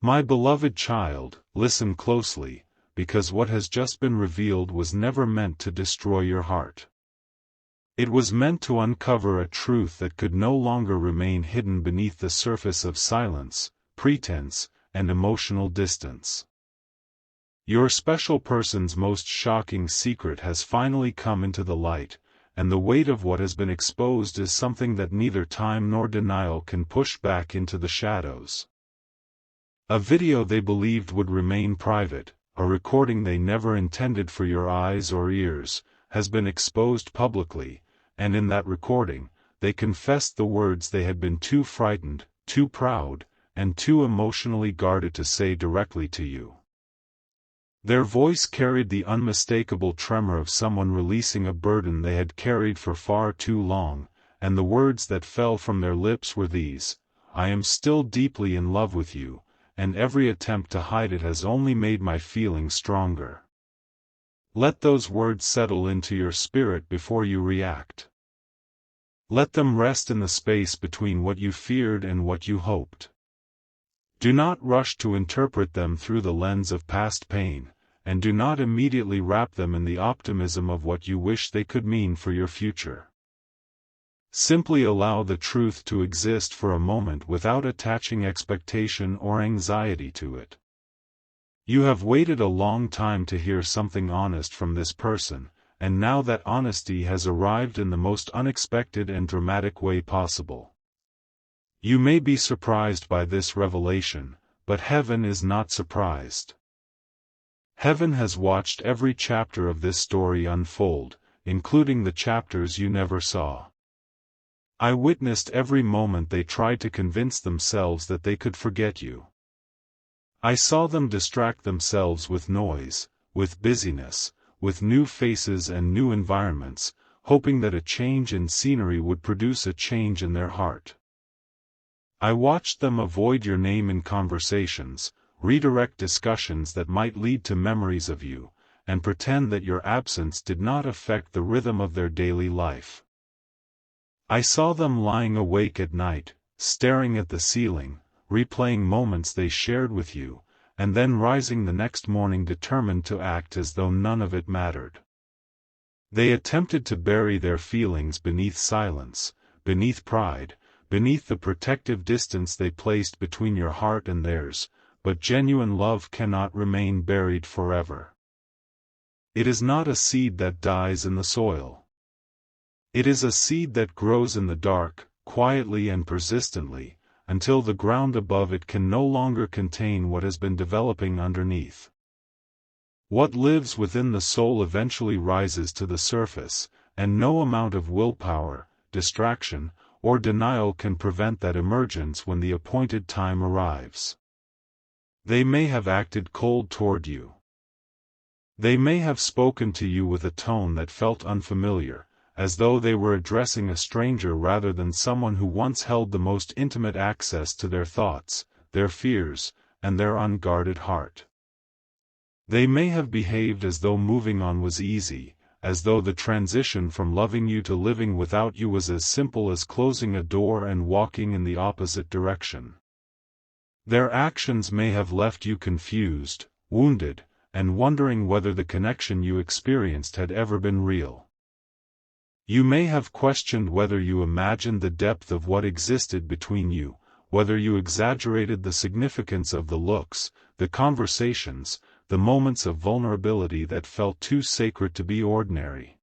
My beloved child, listen closely, because what has just been revealed was never meant to destroy your heart. It was meant to uncover a truth that could no longer remain hidden beneath the surface of silence, pretense, and emotional distance. Your special person's most shocking secret has finally come into the light, and the weight of what has been exposed is something that neither time nor denial can push back into the shadows. A video they believed would remain private, a recording they never intended for your eyes or ears, has been exposed publicly, and in that recording, they confessed the words they had been too frightened, too proud, and too emotionally guarded to say directly to you. Their voice carried the unmistakable tremor of someone releasing a burden they had carried for far too long, and the words that fell from their lips were these: "I am still deeply in love with you, and every attempt to hide it has only made my feelings stronger." Let those words settle into your spirit before you react. Let them rest in the space between what you feared and what you hoped. Do not rush to interpret them through the lens of past pain, and do not immediately wrap them in the optimism of what you wish they could mean for your future. Simply allow the truth to exist for a moment without attaching expectation or anxiety to it. You have waited a long time to hear something honest from this person, and now that honesty has arrived in the most unexpected and dramatic way possible. You may be surprised by this revelation, but heaven is not surprised. Heaven has watched every chapter of this story unfold, including the chapters you never saw. I witnessed every moment they tried to convince themselves that they could forget you. I saw them distract themselves with noise, with busyness, with new faces and new environments, hoping that a change in scenery would produce a change in their heart. I watched them avoid your name in conversations, redirect discussions that might lead to memories of you, and pretend that your absence did not affect the rhythm of their daily life. I saw them lying awake at night, staring at the ceiling, replaying moments they shared with you, and then rising the next morning determined to act as though none of it mattered. They attempted to bury their feelings beneath silence, beneath pride, beneath the protective distance they placed between your heart and theirs, but genuine love cannot remain buried forever. It is not a seed that dies in the soil. It is a seed that grows in the dark, quietly and persistently, until the ground above it can no longer contain what has been developing underneath. What lives within the soul eventually rises to the surface, and no amount of willpower, distraction, or denial can prevent that emergence when the appointed time arrives. They may have acted cold toward you. They may have spoken to you with a tone that felt unfamiliar, as though they were addressing a stranger rather than someone who once held the most intimate access to their thoughts, their fears, and their unguarded heart. They may have behaved as though moving on was easy, as though the transition from loving you to living without you was as simple as closing a door and walking in the opposite direction. Their actions may have left you confused, wounded, and wondering whether the connection you experienced had ever been real. You may have questioned whether you imagined the depth of what existed between you, whether you exaggerated the significance of the looks, the conversations, the moments of vulnerability that felt too sacred to be ordinary.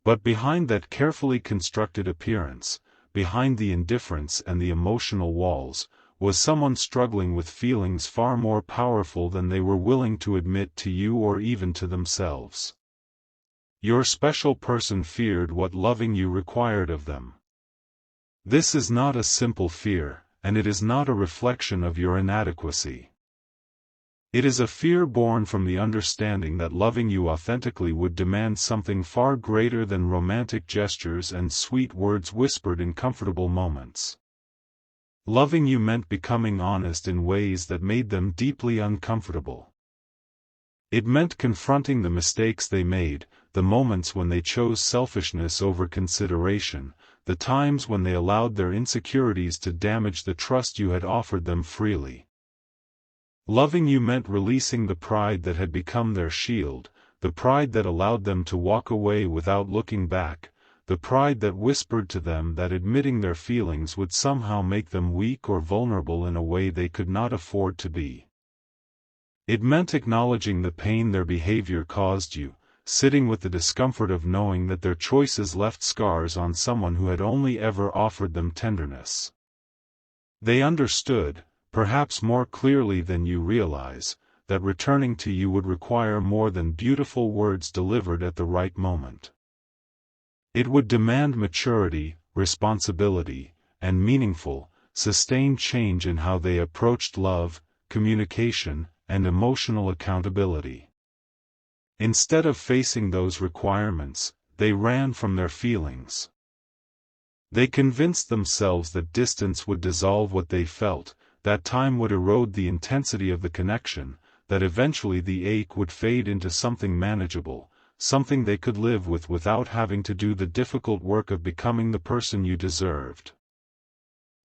But behind that carefully constructed appearance, behind the indifference and the emotional walls, was someone struggling with feelings far more powerful than they were willing to admit to you or even to themselves. Your special person feared what loving you required of them. This is not a simple fear, and it is not a reflection of your inadequacy. It is a fear born from the understanding that loving you authentically would demand something far greater than romantic gestures and sweet words whispered in comfortable moments. Loving you meant becoming honest in ways that made them deeply uncomfortable. It meant confronting the mistakes they made, the moments when they chose selfishness over consideration, the times when they allowed their insecurities to damage the trust you had offered them freely. Loving you meant releasing the pride that had become their shield, the pride that allowed them to walk away without looking back, the pride that whispered to them that admitting their feelings would somehow make them weak or vulnerable in a way they could not afford to be. It meant acknowledging the pain their behavior caused you, sitting with the discomfort of knowing that their choices left scars on someone who had only ever offered them tenderness. They understood, perhaps more clearly than you realize, that returning to you would require more than beautiful words delivered at the right moment. It would demand maturity, responsibility, and meaningful, sustained change in how they approached love, communication, and emotional accountability. Instead of facing those requirements, they ran from their feelings. They convinced themselves that distance would dissolve what they felt, that time would erode the intensity of the connection, that eventually the ache would fade into something manageable, something they could live with without having to do the difficult work of becoming the person you deserved.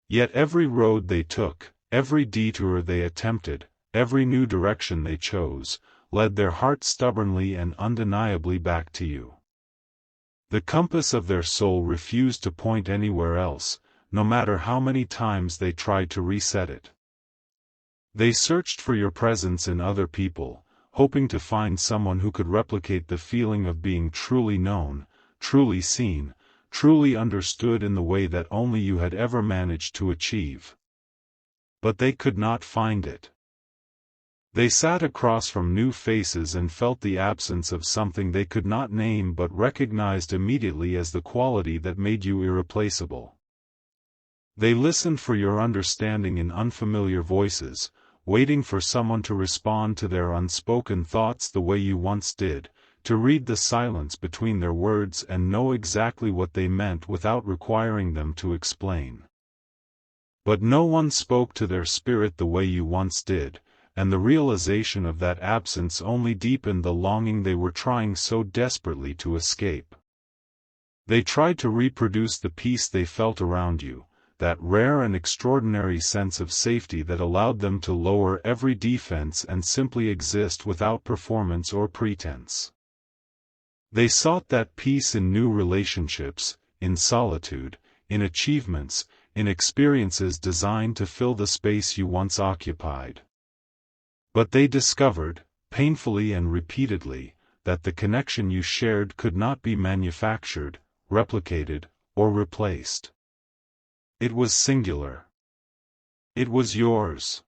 Yet every road they took, every detour they attempted, every new direction they chose, led their heart stubbornly and undeniably back to you. The compass of their soul refused to point anywhere else, no matter how many times they tried to reset it. They searched for your presence in other people, hoping to find someone who could replicate the feeling of being truly known, truly seen, truly understood in the way that only you had ever managed to achieve. But they could not find it. They sat across from new faces and felt the absence of something they could not name but recognized immediately as the quality that made you irreplaceable. They listened for your understanding in unfamiliar voices, waiting for someone to respond to their unspoken thoughts the way you once did, to read the silence between their words and know exactly what they meant without requiring them to explain. But no one spoke to their spirit the way you once did, and the realization of that absence only deepened the longing they were trying so desperately to escape. They tried to reproduce the peace they felt around you, that rare and extraordinary sense of safety that allowed them to lower every defense and simply exist without performance or pretense. They sought that peace in new relationships, in solitude, in achievements, in experiences designed to fill the space you once occupied. But they discovered, painfully and repeatedly, that the connection you shared could not be manufactured, replicated, or replaced. It was singular. It was yours.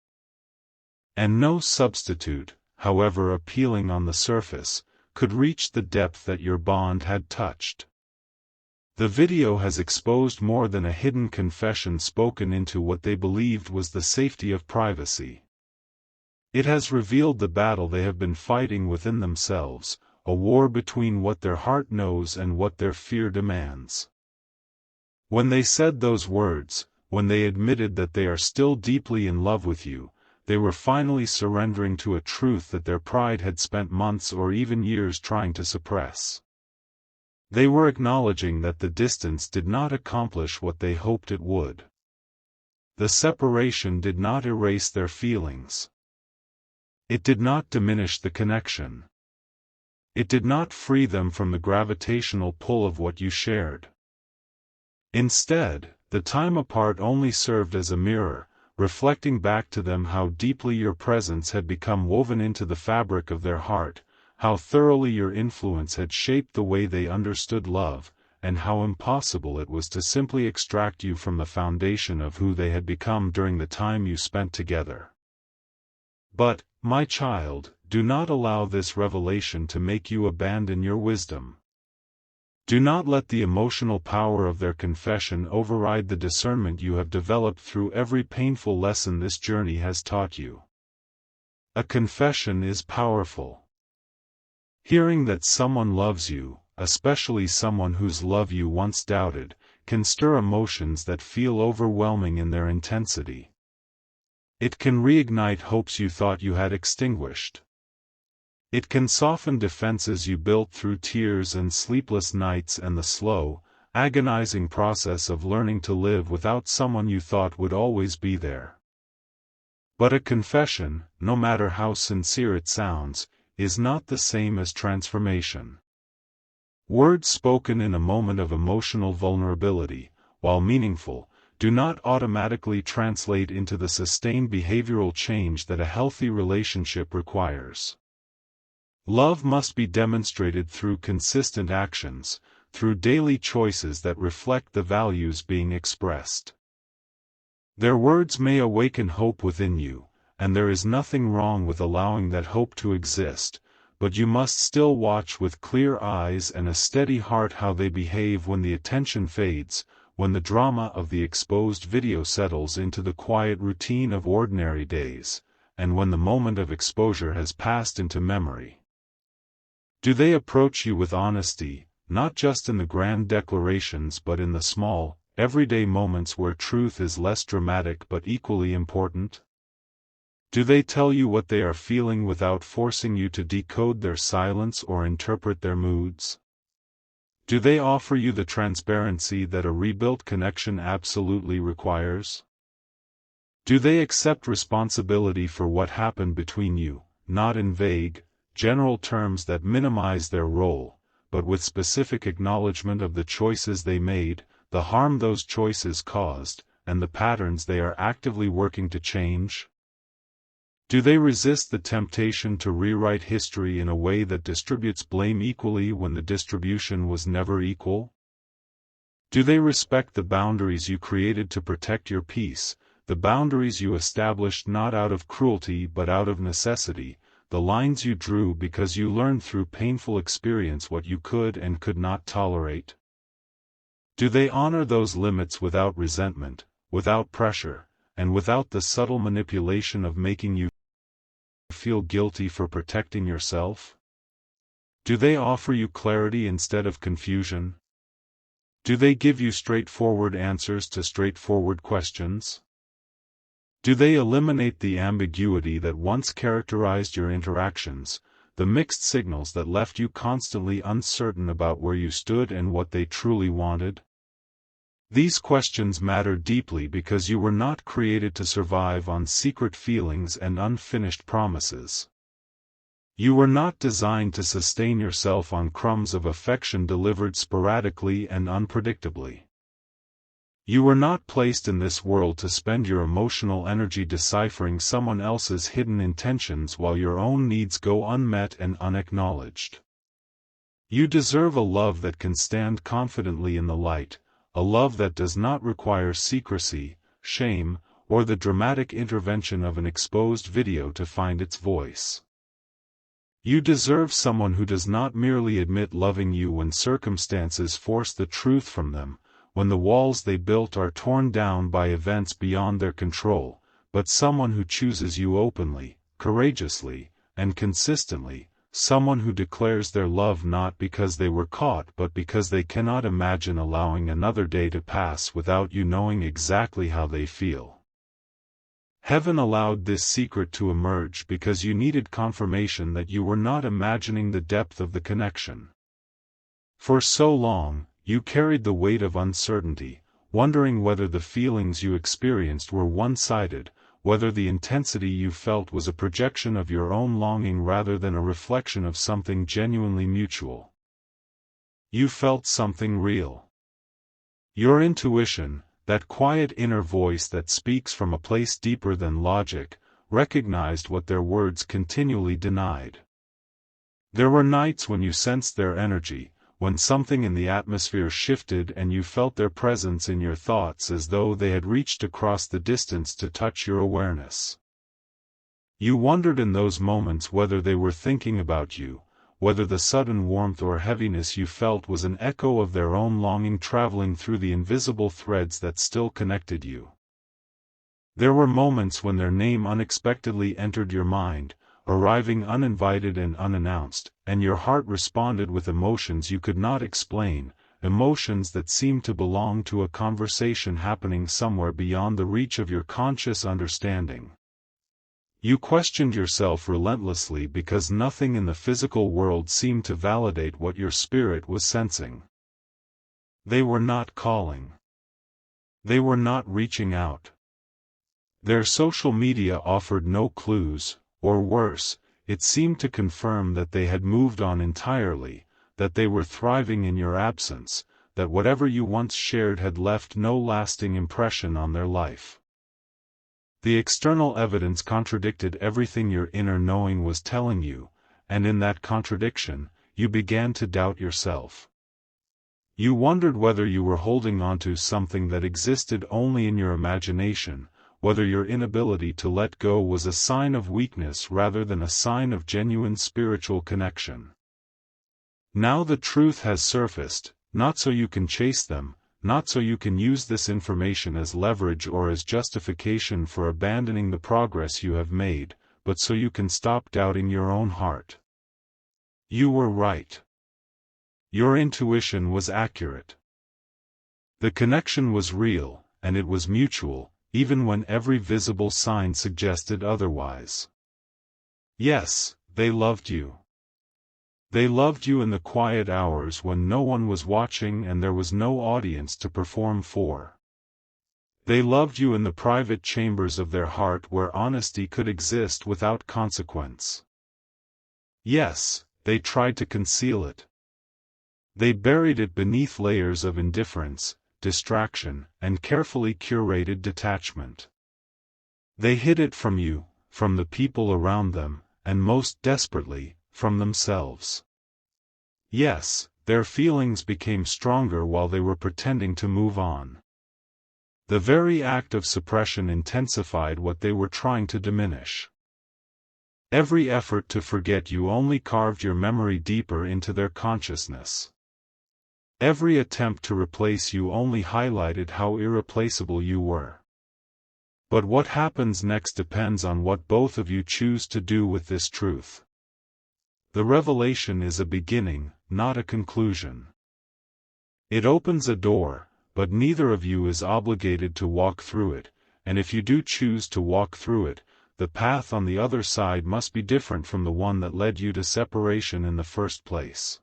And no substitute, however appealing on the surface, could reach the depth that your bond had touched. The video has exposed more than a hidden confession spoken into what they believed was the safety of privacy. It has revealed the battle they have been fighting within themselves, a war between what their heart knows and what their fear demands. When they said those words, when they admitted that they are still deeply in love with you, they were finally surrendering to a truth that their pride had spent months or even years trying to suppress. They were acknowledging that the distance did not accomplish what they hoped it would. The separation did not erase their feelings. It did not diminish the connection. It did not free them from the gravitational pull of what you shared. Instead, the time apart only served as a mirror, reflecting back to them how deeply your presence had become woven into the fabric of their heart, how thoroughly your influence had shaped the way they understood love, and how impossible it was to simply extract you from the foundation of who they had become during the time you spent together. But, my child, do not allow this revelation to make you abandon your wisdom. Do not let the emotional power of their confession override the discernment you have developed through every painful lesson this journey has taught you. A confession is powerful. Hearing that someone loves you, especially someone whose love you once doubted, can stir emotions that feel overwhelming in their intensity. It can reignite hopes you thought you had extinguished. It can soften defenses you built through tears and sleepless nights and the slow, agonizing process of learning to live without someone you thought would always be there. But a confession, no matter how sincere it sounds, is not the same as transformation. Words spoken in a moment of emotional vulnerability, while meaningful, do not automatically translate into the sustained behavioral change that a healthy relationship requires. Love must be demonstrated through consistent actions, through daily choices that reflect the values being expressed. Their words may awaken hope within you, and there is nothing wrong with allowing that hope to exist, but you must still watch with clear eyes and a steady heart how they behave when the attention fades, when the drama of the exposed video settles into the quiet routine of ordinary days, and when the moment of exposure has passed into memory. Do they approach you with honesty, not just in the grand declarations but in the small, everyday moments where truth is less dramatic but equally important? Do they tell you what they are feeling without forcing you to decode their silence or interpret their moods? Do they offer you the transparency that a rebuilt connection absolutely requires? Do they accept responsibility for what happened between you, not in vague, general terms that minimize their role, but with specific acknowledgement of the choices they made, the harm those choices caused, and the patterns they are actively working to change? Do they resist the temptation to rewrite history in a way that distributes blame equally when the distribution was never equal? Do they respect the boundaries you created to protect your peace, the boundaries you established not out of cruelty but out of necessity, the lines you drew because you learned through painful experience what you could and could not tolerate? Do they honor those limits without resentment, without pressure, and without the subtle manipulation of making you feel guilty for protecting yourself? Do they offer you clarity instead of confusion? Do they give you straightforward answers to straightforward questions? Do they eliminate the ambiguity that once characterized your interactions, the mixed signals that left you constantly uncertain about where you stood and what they truly wanted? These questions matter deeply because you were not created to survive on secret feelings and unfinished promises. You were not designed to sustain yourself on crumbs of affection delivered sporadically and unpredictably. You were not placed in this world to spend your emotional energy deciphering someone else's hidden intentions while your own needs go unmet and unacknowledged. You deserve a love that can stand confidently in the light, a love that does not require secrecy, shame, or the dramatic intervention of an exposed video to find its voice. You deserve someone who does not merely admit loving you when circumstances force the truth from them, when the walls they built are torn down by events beyond their control, but someone who chooses you openly, courageously, and consistently, someone who declares their love not because they were caught but because they cannot imagine allowing another day to pass without you knowing exactly how they feel. Heaven allowed this secret to emerge because you needed confirmation that you were not imagining the depth of the connection. For so long, you carried the weight of uncertainty, wondering whether the feelings you experienced were one-sided, whether the intensity you felt was a projection of your own longing rather than a reflection of something genuinely mutual. You felt something real. Your intuition, that quiet inner voice that speaks from a place deeper than logic, recognized what their words continually denied. There were nights when you sensed their energy, when something in the atmosphere shifted and you felt their presence in your thoughts as though they had reached across the distance to touch your awareness. You wondered in those moments whether they were thinking about you, whether the sudden warmth or heaviness you felt was an echo of their own longing traveling through the invisible threads that still connected you. There were moments when their name unexpectedly entered your mind, arriving uninvited and unannounced, and your heart responded with emotions you could not explain, emotions that seemed to belong to a conversation happening somewhere beyond the reach of your conscious understanding. You questioned yourself relentlessly because nothing in the physical world seemed to validate what your spirit was sensing. They were not calling. They were not reaching out. Their social media offered no clues, or worse, it seemed to confirm that they had moved on entirely, that they were thriving in your absence, that whatever you once shared had left no lasting impression on their life. The external evidence contradicted everything your inner knowing was telling you, and in that contradiction, you began to doubt yourself. You wondered whether you were holding onto something that existed only in your imagination, whether your inability to let go was a sign of weakness rather than a sign of genuine spiritual connection. Now the truth has surfaced, not so you can chase them, not so you can use this information as leverage or as justification for abandoning the progress you have made, but so you can stop doubting your own heart. You were right. Your intuition was accurate. The connection was real, and it was mutual, even when every visible sign suggested otherwise. Yes, they loved you. They loved you in the quiet hours when no one was watching and there was no audience to perform for. They loved you in the private chambers of their heart where honesty could exist without consequence. Yes, they tried to conceal it. They buried it beneath layers of indifference, distraction, and carefully curated detachment. They hid it from you, from the people around them, and most desperately, from themselves. Yes, their feelings became stronger while they were pretending to move on. The very act of suppression intensified what they were trying to diminish. Every effort to forget you only carved your memory deeper into their consciousness. Every attempt to replace you only highlighted how irreplaceable you were. But what happens next depends on what both of you choose to do with this truth. The revelation is a beginning, not a conclusion. It opens a door, but neither of you is obligated to walk through it, and if you do choose to walk through it, the path on the other side must be different from the one that led you to separation in the first place.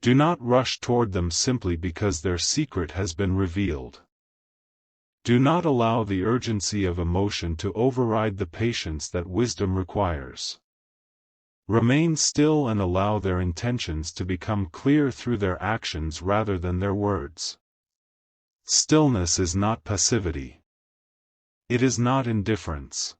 Do not rush toward them simply because their secret has been revealed. Do not allow the urgency of emotion to override the patience that wisdom requires. Remain still and allow their intentions to become clear through their actions rather than their words. Stillness is not passivity. It is not indifference.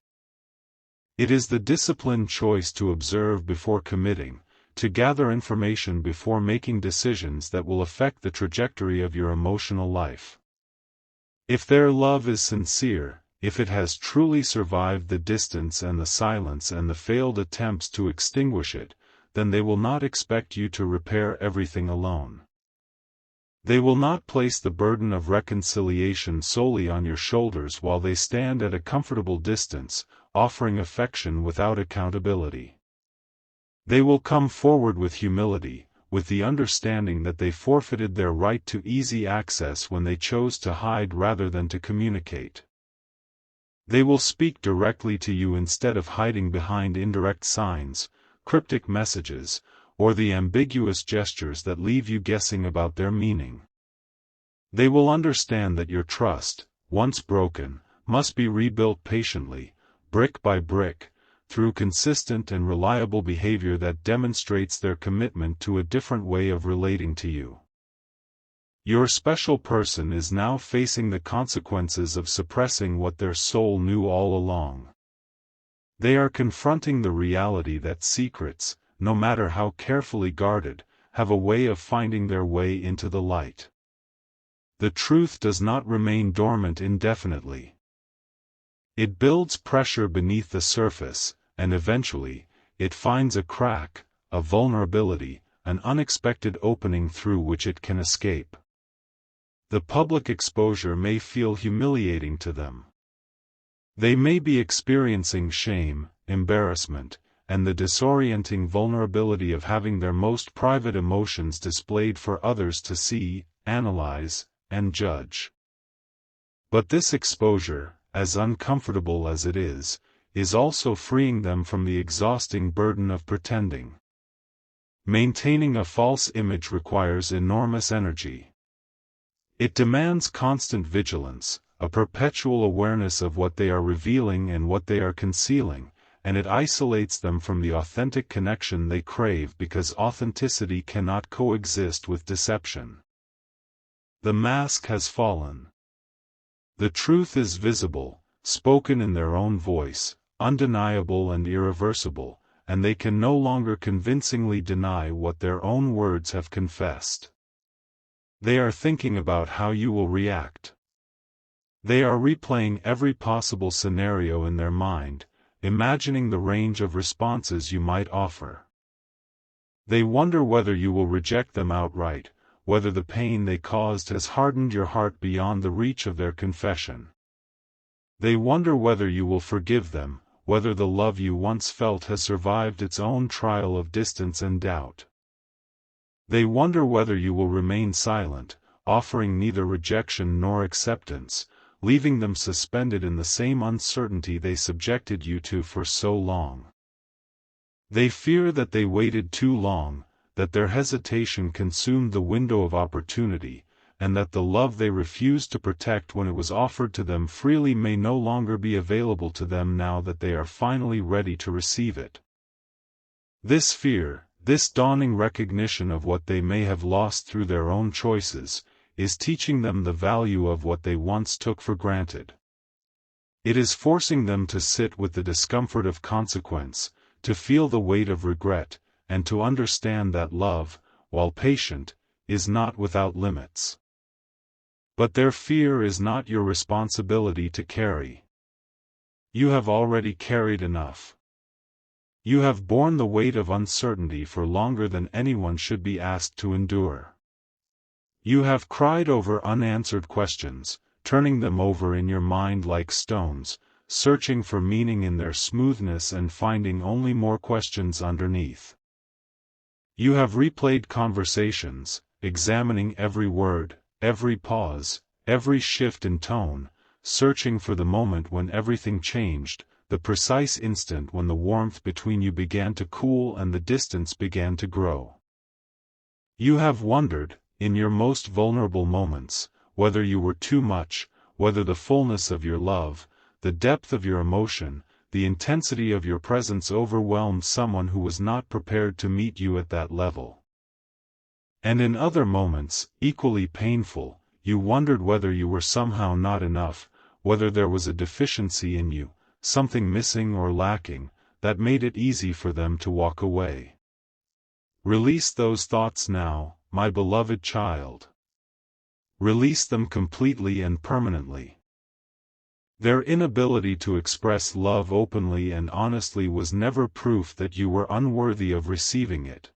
It is the disciplined choice to observe before committing, to gather information before making decisions that will affect the trajectory of your emotional life. If their love is sincere, if it has truly survived the distance and the silence and the failed attempts to extinguish it, then they will not expect you to repair everything alone. They will not place the burden of reconciliation solely on your shoulders while they stand at a comfortable distance, offering affection without accountability. They will come forward with humility, with the understanding that they forfeited their right to easy access when they chose to hide rather than to communicate. They will speak directly to you instead of hiding behind indirect signs, cryptic messages, or the ambiguous gestures that leave you guessing about their meaning. They will understand that your trust, once broken, must be rebuilt patiently, brick by brick, through consistent and reliable behavior that demonstrates their commitment to a different way of relating to you. Your special person is now facing the consequences of suppressing what their soul knew all along. They are confronting the reality that secrets, no matter how carefully guarded, have a way of finding their way into the light. The truth does not remain dormant indefinitely. It builds pressure beneath the surface, and eventually, it finds a crack, a vulnerability, an unexpected opening through which it can escape. The public exposure may feel humiliating to them. They may be experiencing shame, embarrassment, and the disorienting vulnerability of having their most private emotions displayed for others to see, analyze, and judge. But this exposure, as uncomfortable as it is also freeing them from the exhausting burden of pretending. Maintaining a false image requires enormous energy. It demands constant vigilance, a perpetual awareness of what they are revealing and what they are concealing, and it isolates them from the authentic connection they crave because authenticity cannot coexist with deception. The mask has fallen. The truth is visible, spoken in their own voice, undeniable and irreversible, and they can no longer convincingly deny what their own words have confessed. They are thinking about how you will react. They are replaying every possible scenario in their mind, imagining the range of responses you might offer. They wonder whether you will reject them outright, whether the pain they caused has hardened your heart beyond the reach of their confession. They wonder whether you will forgive them, whether the love you once felt has survived its own trial of distance and doubt. They wonder whether you will remain silent, offering neither rejection nor acceptance, leaving them suspended in the same uncertainty they subjected you to for so long. They fear that they waited too long, that their hesitation consumed the window of opportunity, and that the love they refused to protect when it was offered to them freely may no longer be available to them now that they are finally ready to receive it. This fear, this dawning recognition of what they may have lost through their own choices, is teaching them the value of what they once took for granted. It is forcing them to sit with the discomfort of consequence, to feel the weight of regret, and to understand that love, while patient, is not without limits. But their fear is not your responsibility to carry. You have already carried enough. You have borne the weight of uncertainty for longer than anyone should be asked to endure. You have cried over unanswered questions, turning them over in your mind like stones, searching for meaning in their smoothness and finding only more questions underneath. You have replayed conversations, examining every word, every pause, every shift in tone, searching for the moment when everything changed, the precise instant when the warmth between you began to cool and the distance began to grow. You have wondered, in your most vulnerable moments, whether you were too much, whether the fullness of your love, the depth of your emotion, the intensity of your presence overwhelmed someone who was not prepared to meet you at that level. And in other moments, equally painful, you wondered whether you were somehow not enough, whether there was a deficiency in you, something missing or lacking, that made it easy for them to walk away. Release those thoughts now, my beloved child. Release them completely and permanently. Their inability to express love openly and honestly was never proof that you were unworthy of receiving it.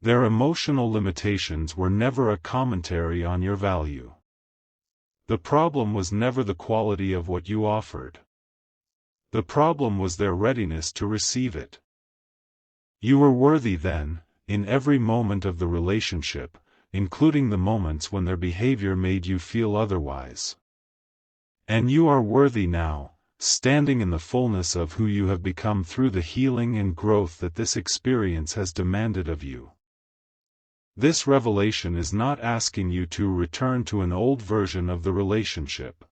Their emotional limitations were never a commentary on your value. The problem was never the quality of what you offered. The problem was their readiness to receive it. You were worthy then, in every moment of the relationship, including the moments when their behavior made you feel otherwise. And you are worthy now, standing in the fullness of who you have become through the healing and growth that this experience has demanded of you. This revelation is not asking you to return to an old version of the relationship.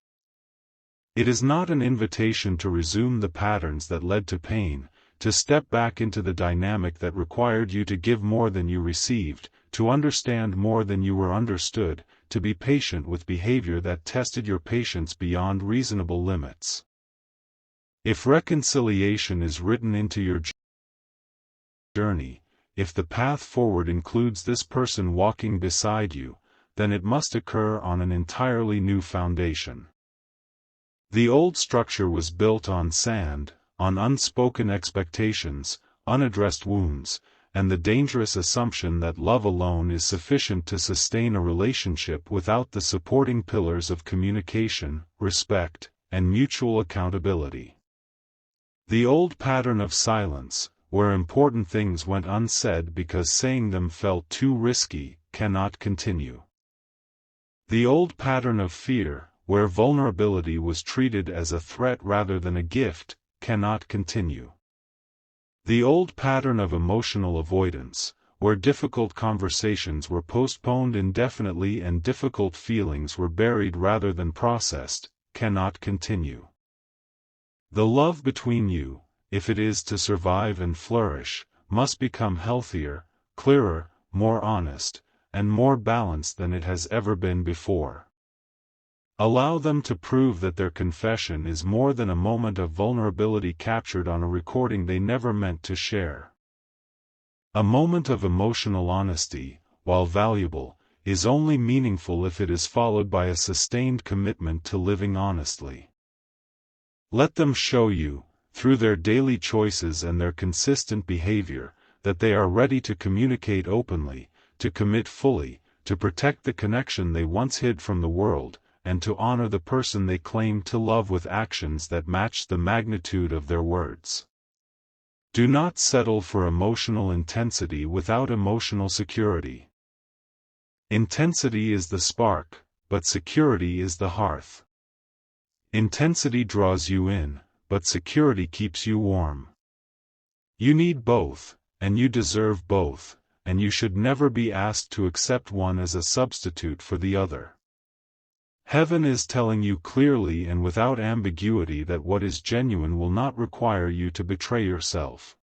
It is not an invitation to resume the patterns that led to pain, to step back into the dynamic that required you to give more than you received, to understand more than you were understood, to be patient with behavior that tested your patience beyond reasonable limits. If reconciliation is written into your journey, if the path forward includes this person walking beside you, then it must occur on an entirely new foundation. The old structure was built on sand, on unspoken expectations, unaddressed wounds, and the dangerous assumption that love alone is sufficient to sustain a relationship without the supporting pillars of communication, respect, and mutual accountability. The old pattern of silence, where important things went unsaid because saying them felt too risky, cannot continue. The old pattern of fear, where vulnerability was treated as a threat rather than a gift, cannot continue. The old pattern of emotional avoidance, where difficult conversations were postponed indefinitely and difficult feelings were buried rather than processed, cannot continue. The love between you, if it is to survive and flourish, must become healthier, clearer, more honest, and more balanced than it has ever been before. Allow them to prove that their confession is more than a moment of vulnerability captured on a recording they never meant to share. A moment of emotional honesty, while valuable, is only meaningful if it is followed by a sustained commitment to living honestly. Let them show you, through their daily choices and their consistent behavior, that they are ready to communicate openly, to commit fully, to protect the connection they once hid from the world, and to honor the person they claim to love with actions that match the magnitude of their words. Do not settle for emotional intensity without emotional security. Intensity is the spark, but security is the hearth. Intensity draws you in, but security keeps you warm. You need both, and you deserve both, and you should never be asked to accept one as a substitute for the other. Heaven is telling you clearly and without ambiguity that what is genuine will not require you to betray yourself.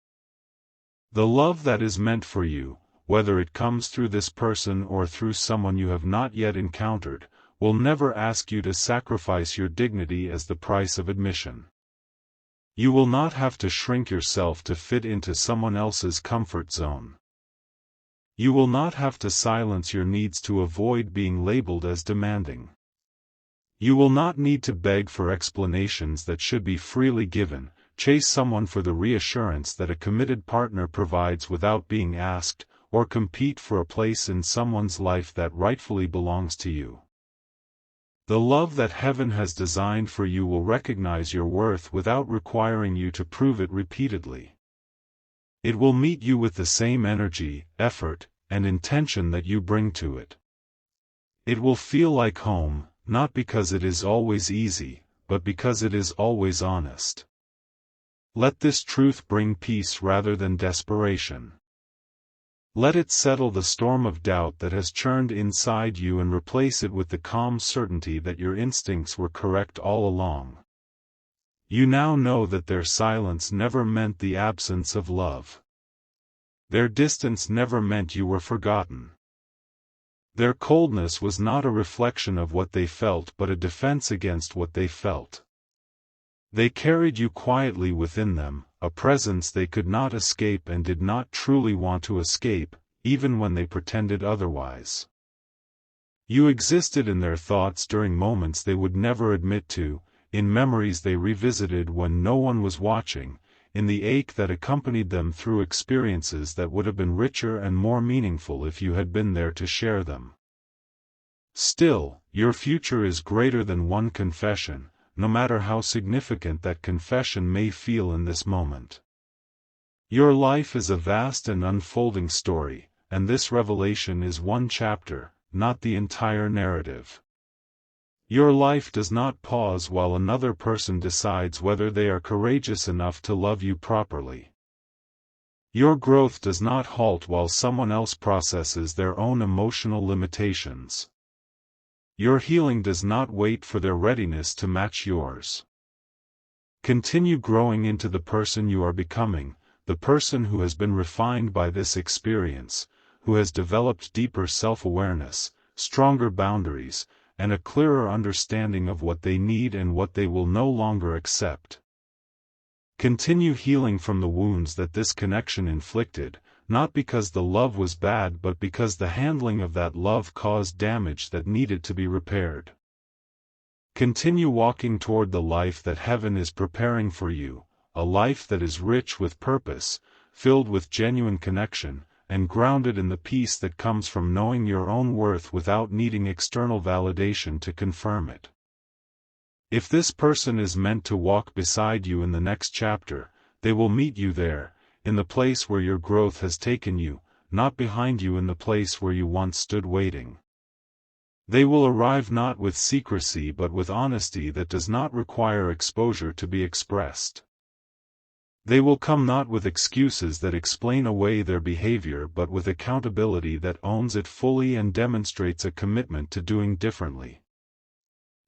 The love that is meant for you, whether it comes through this person or through someone you have not yet encountered, will never ask you to sacrifice your dignity as the price of admission. You will not have to shrink yourself to fit into someone else's comfort zone. You will not have to silence your needs to avoid being labeled as demanding. You will not need to beg for explanations that should be freely given, chase someone for the reassurance that a committed partner provides without being asked, or compete for a place in someone's life that rightfully belongs to you. The love that heaven has designed for you will recognize your worth without requiring you to prove it repeatedly. It will meet you with the same energy, effort, and intention that you bring to it. It will feel like home, not because it is always easy, but because it is always honest. Let this truth bring peace rather than desperation. Let it settle the storm of doubt that has churned inside you and replace it with the calm certainty that your instincts were correct all along. You now know that their silence never meant the absence of love. Their distance never meant you were forgotten. Their coldness was not a reflection of what they felt but a defense against what they felt. They carried you quietly within them, a presence they could not escape and did not truly want to escape, even when they pretended otherwise. You existed in their thoughts during moments they would never admit to, in memories they revisited when no one was watching, in the ache that accompanied them through experiences that would have been richer and more meaningful if you had been there to share them. Still, your future is greater than one confession, no matter how significant that confession may feel in this moment. Your life is a vast and unfolding story, and this revelation is one chapter, not the entire narrative. Your life does not pause while another person decides whether they are courageous enough to love you properly. Your growth does not halt while someone else processes their own emotional limitations. Your healing does not wait for their readiness to match yours. Continue growing into the person you are becoming, the person who has been refined by this experience, who has developed deeper self-awareness, stronger boundaries, and a clearer understanding of what they need and what they will no longer accept. Continue healing from the wounds that this connection inflicted, not because the love was bad but because the handling of that love caused damage that needed to be repaired. Continue walking toward the life that heaven is preparing for you, a life that is rich with purpose, filled with genuine connection, and grounded in the peace that comes from knowing your own worth without needing external validation to confirm it. If this person is meant to walk beside you in the next chapter, they will meet you there, in the place where your growth has taken you, not behind you in the place where you once stood waiting. They will arrive not with secrecy but with honesty that does not require exposure to be expressed. They will come not with excuses that explain away their behavior but with accountability that owns it fully and demonstrates a commitment to doing differently.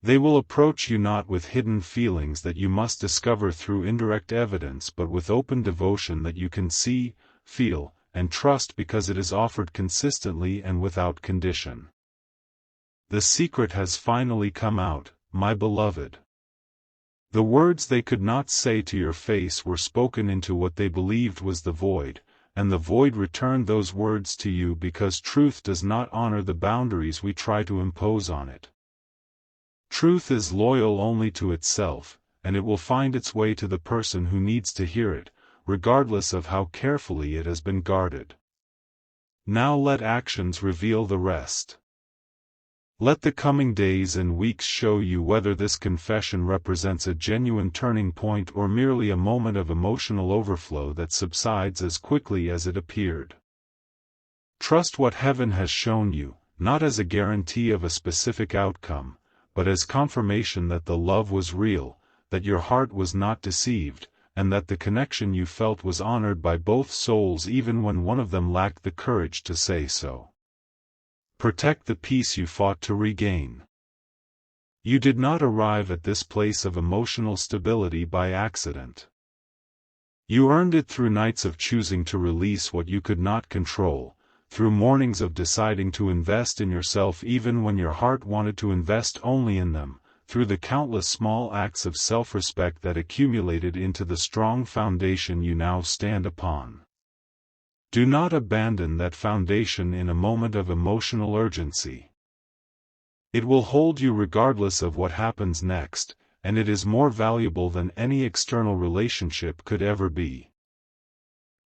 They will approach you not with hidden feelings that you must discover through indirect evidence but with open devotion that you can see, feel, and trust because it is offered consistently and without condition. The secret has finally come out, my beloved. The words they could not say to your face were spoken into what they believed was the void, and the void returned those words to you because truth does not honor the boundaries we try to impose on it. Truth is loyal only to itself, and it will find its way to the person who needs to hear it, regardless of how carefully it has been guarded. Now let actions reveal the rest. Let the coming days and weeks show you whether this confession represents a genuine turning point or merely a moment of emotional overflow that subsides as quickly as it appeared. Trust what heaven has shown you, not as a guarantee of a specific outcome, but as confirmation that the love was real, that your heart was not deceived, and that the connection you felt was honored by both souls even when one of them lacked the courage to say so. Protect the peace you fought to regain. You did not arrive at this place of emotional stability by accident. You earned it through nights of choosing to release what you could not control, through mornings of deciding to invest in yourself even when your heart wanted to invest only in them, through the countless small acts of self-respect that accumulated into the strong foundation you now stand upon. Do not abandon that foundation in a moment of emotional urgency. It will hold you regardless of what happens next, and it is more valuable than any external relationship could ever be.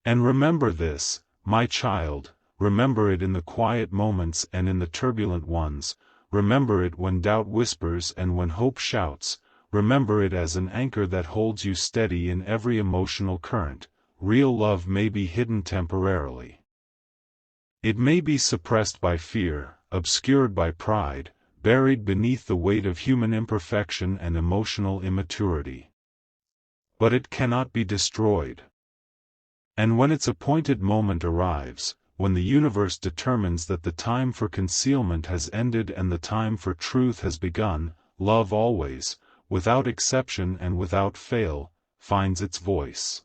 And remember this, my child, remember it in the quiet moments and in the turbulent ones, remember it when doubt whispers and when hope shouts, remember it as an anchor that holds you steady in every emotional current. Real love may be hidden temporarily. It may be suppressed by fear, obscured by pride, buried beneath the weight of human imperfection and emotional immaturity. But it cannot be destroyed. And when its appointed moment arrives, when the universe determines that the time for concealment has ended and the time for truth has begun, love always, without exception and without fail, finds its voice.